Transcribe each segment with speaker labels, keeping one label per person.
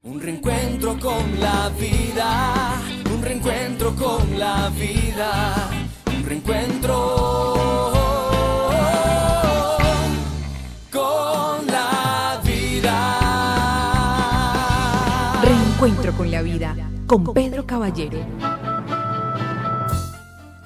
Speaker 1: Un reencuentro con la vida, un reencuentro con la vida, un reencuentro con la vida.
Speaker 2: Reencuentro con la vida, con Pedro Caballero.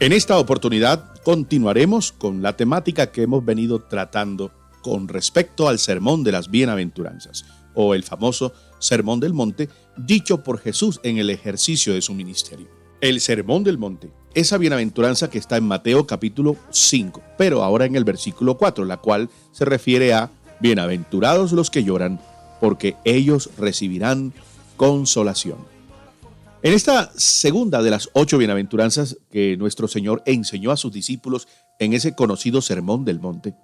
Speaker 3: En esta oportunidad continuaremos con la temática que hemos venido tratando con respecto al Sermón de las Bienaventuranzas, o el famoso Sermón del Monte, dicho por Jesús en el ejercicio de su ministerio. El Sermón del Monte, esa bienaventuranza que está en Mateo capítulo 5, pero ahora en el versículo 4, la cual se refiere a bienaventurados los que lloran, porque ellos recibirán consolación. En esta segunda de las 8 bienaventuranzas que nuestro Señor enseñó a sus discípulos en ese conocido Sermón del Monte,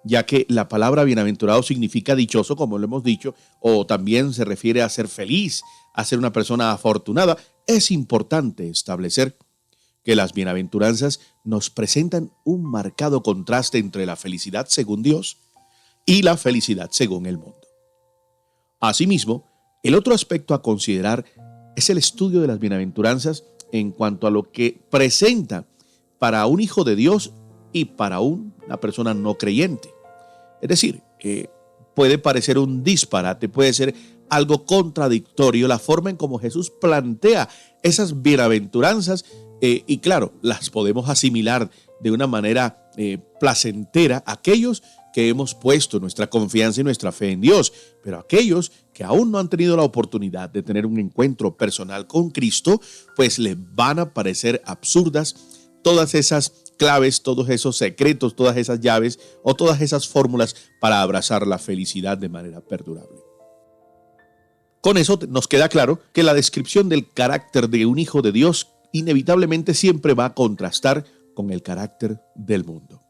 Speaker 3: ya que la palabra bienaventurado significa dichoso, como lo hemos dicho, o también se refiere a ser feliz, a ser una persona afortunada, es importante establecer que las bienaventuranzas nos presentan un marcado contraste entre la felicidad según Dios y la felicidad según el mundo. Asimismo, el otro aspecto a considerar es el estudio de las bienaventuranzas en cuanto a lo que presenta para un hijo de Dios y para una persona no creyente. Es decir, puede parecer un disparate, puede ser algo contradictorio la forma en cómo Jesús plantea esas bienaventuranzas y claro, las podemos asimilar de una manera placentera a aquellos que hemos puesto nuestra confianza y nuestra fe en Dios, pero aquellos que aún no han tenido la oportunidad de tener un encuentro personal con Cristo, pues les van a parecer absurdas todas esas claves, todos esos secretos, todas esas llaves o todas esas fórmulas para abrazar la felicidad de manera perdurable. Con eso nos queda claro que la descripción del carácter de un hijo de Dios inevitablemente siempre va a contrastar con el carácter del mundo.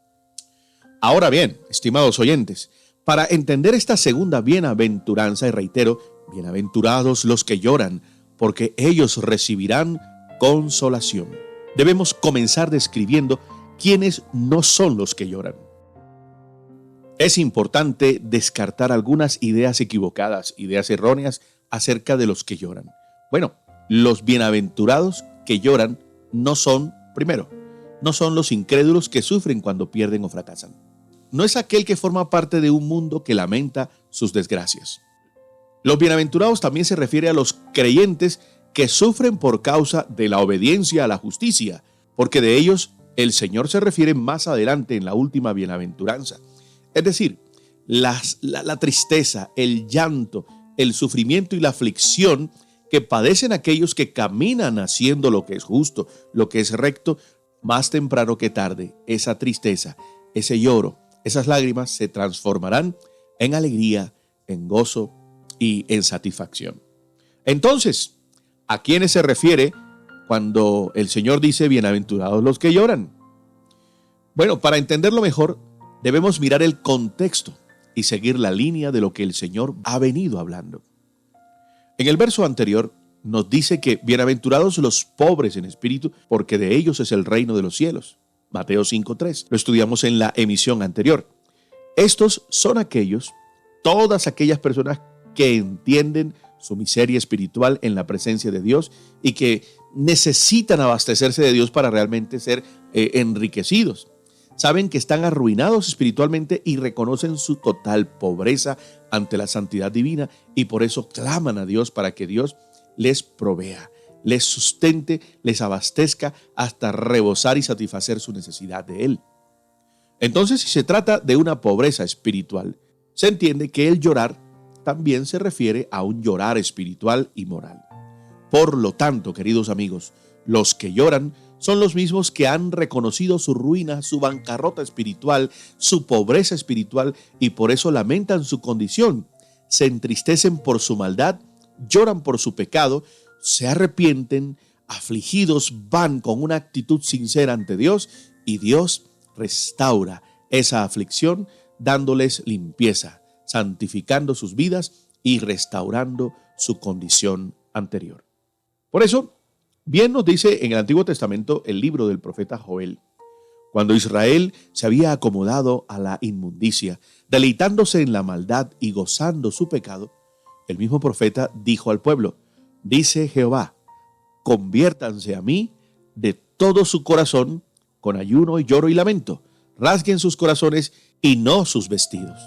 Speaker 3: Ahora bien, estimados oyentes, para entender esta segunda bienaventuranza, y reitero, bienaventurados los que lloran, porque ellos recibirán consolación. Debemos comenzar describiendo quiénes no son los que lloran. Es importante descartar algunas ideas equivocadas, ideas erróneas acerca de los que lloran. Bueno, los bienaventurados que lloran no son, primero, no son los incrédulos que sufren cuando pierden o fracasan. No es aquel que forma parte de un mundo que lamenta sus desgracias. Los bienaventurados también se refiere a los creyentes que sufren por causa de la obediencia a la justicia, porque de ellos el Señor se refiere más adelante en la última bienaventuranza. Es decir, la tristeza, el llanto, el sufrimiento y la aflicción que padecen aquellos que caminan haciendo lo que es justo, lo que es recto, más temprano que tarde, esa tristeza, ese lloro, esas lágrimas se transformarán en alegría, en gozo y en satisfacción. Entonces, ¿a quiénes se refiere cuando el Señor dice bienaventurados los que lloran? Bueno, para entenderlo mejor, debemos mirar el contexto y seguir la línea de lo que el Señor ha venido hablando. En el verso anterior nos dice que bienaventurados los pobres en espíritu, porque de ellos es el reino de los cielos. Mateo 5:3. Lo estudiamos en la emisión anterior. Estos son todas aquellas personas que entienden su miseria espiritual en la presencia de Dios y que necesitan abastecerse de Dios para realmente ser enriquecidos. Saben que están arruinados espiritualmente y reconocen su total pobreza ante la santidad divina y por eso claman a Dios para que Dios les provea, les sustente, les abastezca hasta rebosar y satisfacer su necesidad de Él. Entonces, si se trata de una pobreza espiritual, se entiende que el llorar también se refiere a un llorar espiritual y moral. Por lo tanto, queridos amigos, los que lloran son los mismos que han reconocido su ruina, su bancarrota espiritual, su pobreza espiritual y por eso lamentan su condición, se entristecen por su maldad, lloran por su pecado, se arrepienten, afligidos van con una actitud sincera ante Dios y Dios restaura esa aflicción dándoles limpieza, santificando sus vidas y restaurando su condición anterior. Por eso, bien nos dice en el Antiguo Testamento el libro del profeta Joel, cuando Israel se había acomodado a la inmundicia, deleitándose en la maldad y gozando su pecado, el mismo profeta dijo al pueblo: dice Jehová, conviértanse a mí de todo su corazón, con ayuno y lloro y lamento. Rasguen sus corazones y no sus vestidos.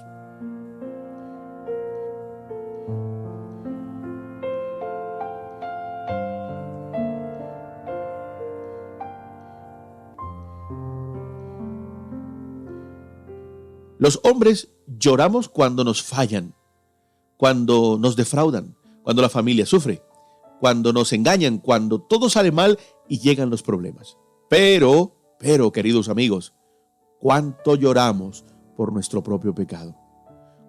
Speaker 3: Los hombres lloramos cuando nos fallan, cuando nos defraudan, cuando la familia sufre, cuando nos engañan, cuando todo sale mal y llegan los problemas. Pero, queridos amigos, ¿cuánto lloramos por nuestro propio pecado?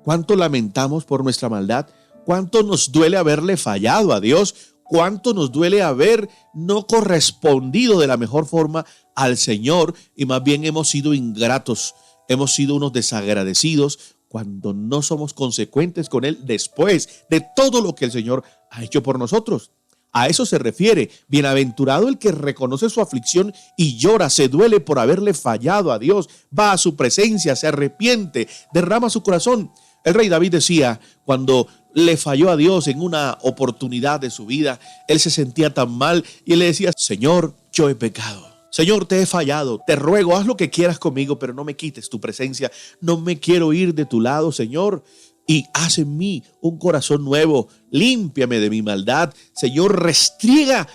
Speaker 3: ¿Cuánto lamentamos por nuestra maldad? ¿Cuánto nos duele haberle fallado a Dios? ¿Cuánto nos duele haber no correspondido de la mejor forma al Señor y más bien hemos sido ingratos? Hemos sido unos desagradecidos cuando no somos consecuentes con Él después de todo lo que el Señor ha hecho por nosotros. A eso se refiere. Bienaventurado el que reconoce su aflicción y llora, se duele por haberle fallado a Dios, va a su presencia, se arrepiente, derrama su corazón. El rey David decía, cuando le falló a Dios en una oportunidad de su vida, él se sentía tan mal y él le decía: Señor, yo he pecado. Señor, te he fallado, te ruego, haz lo que quieras conmigo, pero no me quites tu presencia, no me quiero ir de tu lado, Señor, y haz en mí un corazón nuevo, límpiame de mi maldad, Señor, restriega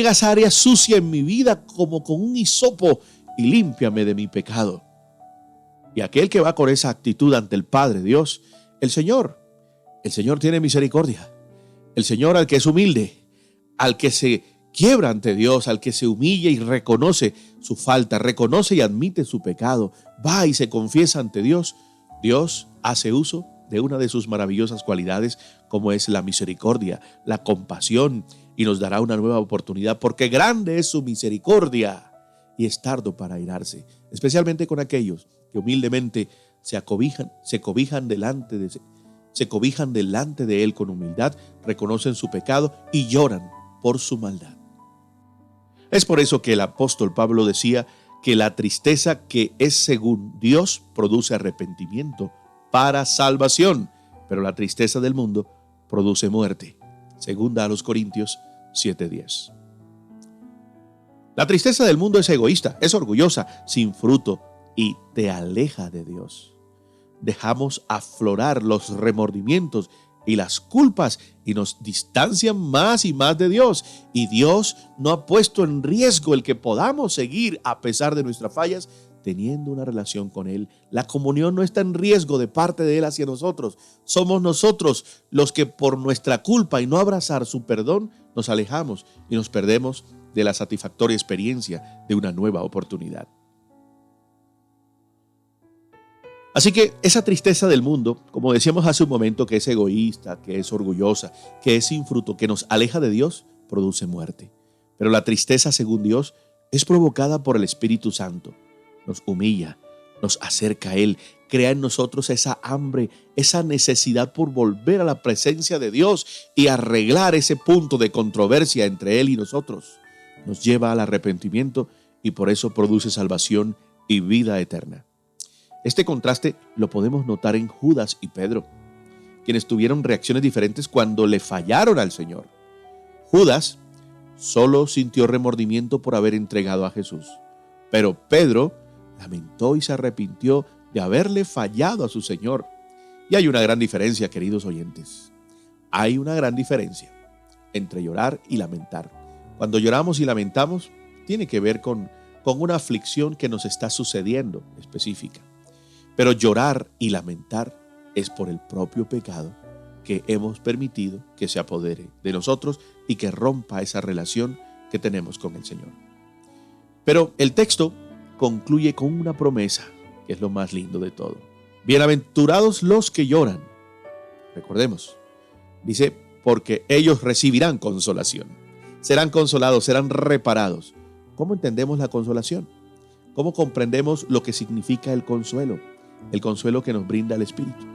Speaker 3: esa área sucia en mi vida como con un hisopo y límpiame de mi pecado. Y aquel que va con esa actitud ante el Padre Dios, el Señor tiene misericordia, el Señor al que es humilde, al que se quiebra ante Dios, al que se humilla y reconoce su falta, reconoce y admite su pecado, va y se confiesa ante Dios. Dios hace uso de una de sus maravillosas cualidades, como es la misericordia, la compasión, y nos dará una nueva oportunidad, porque grande es su misericordia y es tardo para airarse, especialmente con aquellos que humildemente se cobijan delante de Él con humildad, reconocen su pecado y lloran por su maldad. Es por eso que el apóstol Pablo decía que la tristeza que es según Dios produce arrepentimiento para salvación, pero la tristeza del mundo produce muerte. Segunda a los Corintios 7:10. La tristeza del mundo es egoísta, es orgullosa, sin fruto y te aleja de Dios. Dejamos aflorar los remordimientos y las culpas y nos distancian más y más de Dios. Y Dios no ha puesto en riesgo el que podamos seguir a pesar de nuestras fallas teniendo una relación con Él. La comunión no está en riesgo de parte de Él hacia nosotros. Somos nosotros los que por nuestra culpa y no abrazar su perdón nos alejamos y nos perdemos de la satisfactoria experiencia de una nueva oportunidad. Así que esa tristeza del mundo, como decíamos hace un momento, que es egoísta, que es orgullosa, que es sin fruto, que nos aleja de Dios, produce muerte. Pero la tristeza, según Dios, es provocada por el Espíritu Santo. Nos humilla, nos acerca a Él, crea en nosotros esa hambre, esa necesidad por volver a la presencia de Dios y arreglar ese punto de controversia entre Él y nosotros. Nos lleva al arrepentimiento y por eso produce salvación y vida eterna. Este contraste lo podemos notar en Judas y Pedro, quienes tuvieron reacciones diferentes cuando le fallaron al Señor. Judas solo sintió remordimiento por haber entregado a Jesús, pero Pedro lamentó y se arrepintió de haberle fallado a su Señor. Y hay una gran diferencia, queridos oyentes. Hay una gran diferencia entre llorar y lamentar. Cuando lloramos y lamentamos, tiene que ver con una aflicción que nos está sucediendo específica. Pero llorar y lamentar es por el propio pecado que hemos permitido que se apodere de nosotros y que rompa esa relación que tenemos con el Señor. Pero el texto concluye con una promesa, que es lo más lindo de todo. Bienaventurados los que lloran. Recordemos, dice, porque ellos recibirán consolación. Serán consolados, serán reparados. ¿Cómo entendemos la consolación? ¿Cómo comprendemos lo que significa el consuelo? El consuelo que nos brinda el Espíritu.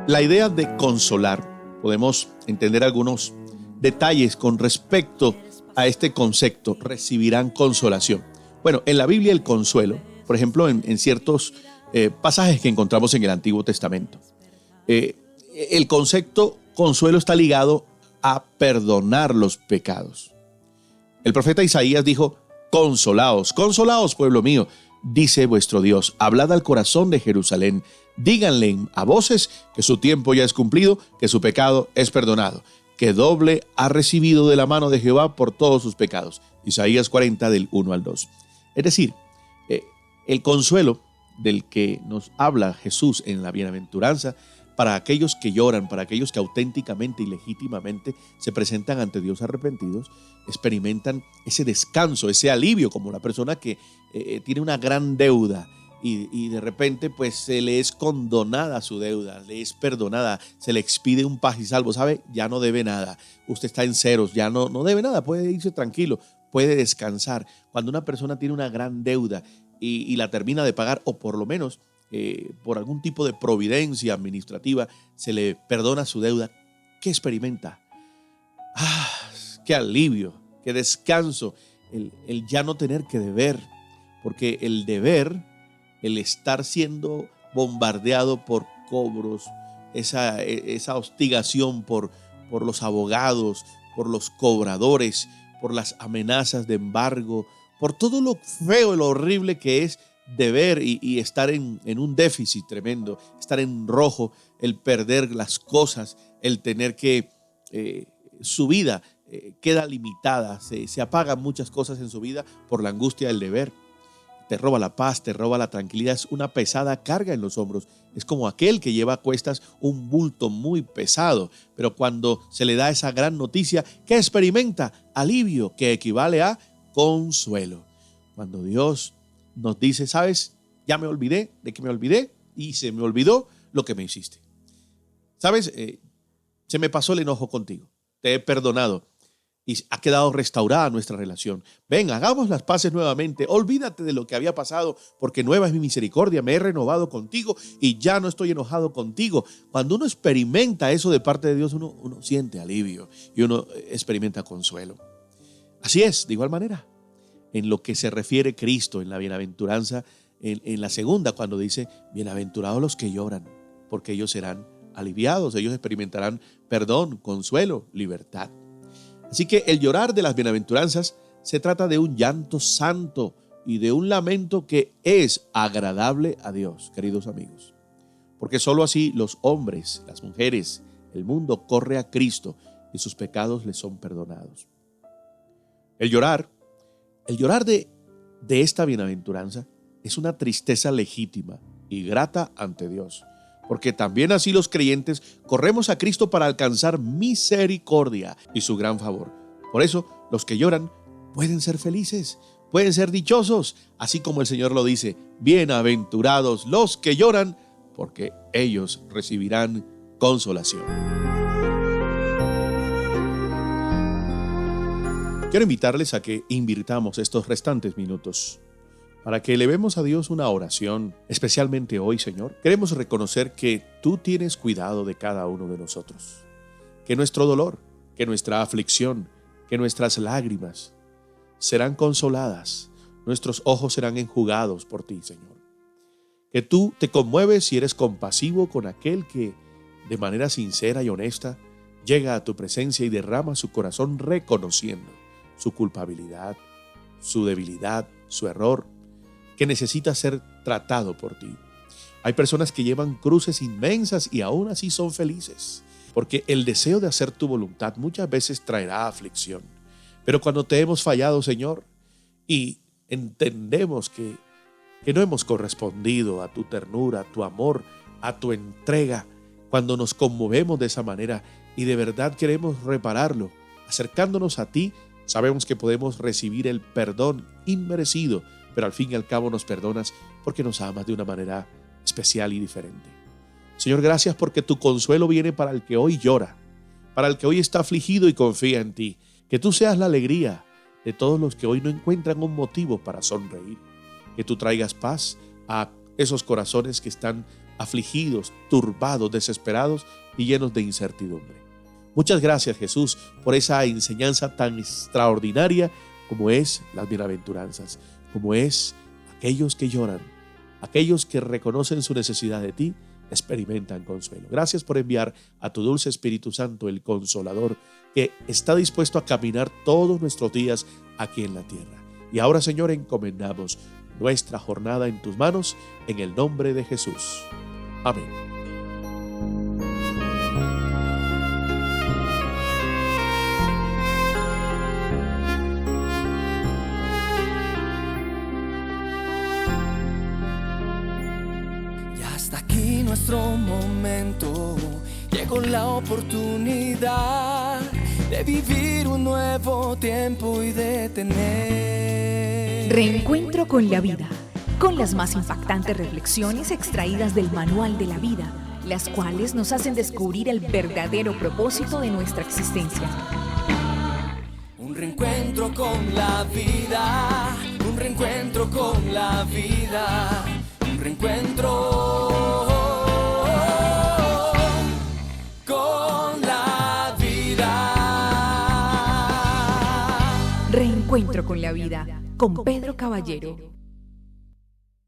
Speaker 3: La idea de consolar, podemos entender algunos detalles con respecto a este concepto, recibirán consolación. Bueno, en la Biblia el consuelo, por ejemplo, en ciertos pasajes que encontramos en el Antiguo Testamento. El concepto consuelo está ligado a perdonar los pecados. El profeta Isaías dijo: consolaos, consolaos, pueblo mío, dice vuestro Dios, hablad al corazón de Jerusalén, díganle a voces que su tiempo ya es cumplido, que su pecado es perdonado, que doble ha recibido de la mano de Jehová por todos sus pecados. Isaías 40 del 1 al 2. Es decir, el consuelo del que nos habla Jesús en la bienaventuranza para aquellos que lloran, para aquellos que auténticamente y legítimamente se presentan ante Dios arrepentidos, experimentan ese descanso, ese alivio, como la persona que tiene una gran deuda y de repente pues se le es condonada su deuda, le es perdonada, se le expide un paz y salvo, ¿sabe? Ya no debe nada, usted está en ceros, ya no debe nada, puede irse tranquilo, puede descansar. Cuando una persona tiene una gran deuda y la termina de pagar, o por lo menos por algún tipo de providencia administrativa se le perdona su deuda, ¿qué experimenta? ¡Qué alivio, qué descanso! El ya no tener que deber, porque el deber, el estar siendo bombardeado por cobros, esa hostigación por los abogados, por los cobradores, por las amenazas de embargo, por todo lo feo y lo horrible que es deber y estar en un déficit tremendo, estar en rojo, el perder las cosas, el tener que su vida queda limitada, se apagan muchas cosas en su vida por la angustia del deber. Te roba la paz, te roba la tranquilidad, es una pesada carga en los hombros. Es como aquel que lleva a cuestas un bulto muy pesado, pero cuando se le da esa gran noticia, ¿qué experimenta? Alivio, que equivale a consuelo. Cuando Dios nos dice, ¿sabes? Ya me olvidé de que me olvidé y se me olvidó lo que me hiciste. ¿Sabes? Se me pasó el enojo contigo. Te he perdonado y ha quedado restaurada nuestra relación. Ven, hagamos las paces nuevamente. Olvídate de lo que había pasado, porque nueva es mi misericordia. Me he renovado contigo y ya no estoy enojado contigo. Cuando uno experimenta eso de parte de Dios, uno siente alivio y uno experimenta consuelo. Así es, de igual manera, en lo que se refiere Cristo en la bienaventuranza, en la segunda, cuando dice, bienaventurados los que lloran, porque ellos serán aliviados, ellos experimentarán perdón, consuelo, libertad. Así que el llorar de las bienaventuranzas se trata de un llanto santo y de un lamento que es agradable a Dios, queridos amigos. Porque sólo así los hombres, las mujeres, el mundo corre a Cristo y sus pecados les son perdonados. El llorar de esta bienaventuranza es una tristeza legítima y grata ante Dios, porque también así los creyentes corremos a Cristo para alcanzar misericordia y su gran favor. Por eso, los que lloran pueden ser felices, pueden ser dichosos, así como el Señor lo dice, bienaventurados los que lloran, porque ellos recibirán consolación. Quiero invitarles a que invirtamos estos restantes minutos para que elevemos a Dios una oración, especialmente hoy, Señor. Queremos reconocer que tú tienes cuidado de cada uno de nosotros, que nuestro dolor, que nuestra aflicción, que nuestras lágrimas serán consoladas, nuestros ojos serán enjugados por ti, Señor. Que tú te conmueves y eres compasivo con aquel que, de manera sincera y honesta, llega a tu presencia y derrama su corazón reconociendo su culpabilidad, su debilidad, su error, que necesita ser tratado por ti. Hay personas que llevan cruces inmensas y aún así son felices, porque el deseo de hacer tu voluntad muchas veces traerá aflicción. Pero cuando te hemos fallado, Señor, y entendemos que no hemos correspondido a tu ternura, a tu amor, a tu entrega, cuando nos conmovemos de esa manera y de verdad queremos repararlo, acercándonos a ti, sabemos que podemos recibir el perdón inmerecido, pero al fin y al cabo nos perdonas porque nos amas de una manera especial y diferente. Señor, gracias porque tu consuelo viene para el que hoy llora, para el que hoy está afligido y confía en ti. Que tú seas la alegría de todos los que hoy no encuentran un motivo para sonreír. Que tú traigas paz a esos corazones que están afligidos, turbados, desesperados y llenos de incertidumbre. Muchas gracias, Jesús, por esa enseñanza tan extraordinaria como es las bienaventuranzas, como es aquellos que lloran, Aquellos que reconocen su necesidad de ti, experimentan consuelo. Gracias por enviar a tu dulce Espíritu Santo, el Consolador, que está dispuesto a caminar todos nuestros días aquí en la tierra. Y ahora, Señor, encomendamos nuestra jornada en tus manos, en el nombre de Jesús. Amén.
Speaker 1: Ya hasta aquí nuestro momento, llegó la oportunidad de vivir un nuevo tiempo y de tener
Speaker 2: Reencuentro con la vida, con las más impactantes reflexiones extraídas del Manual de la Vida, las cuales nos hacen descubrir el verdadero propósito de nuestra existencia.
Speaker 1: un reencuentro con la vida, un reencuentro con la vida, un reencuentro con la vida.
Speaker 2: Reencuentro con la vida, con Pedro Caballero.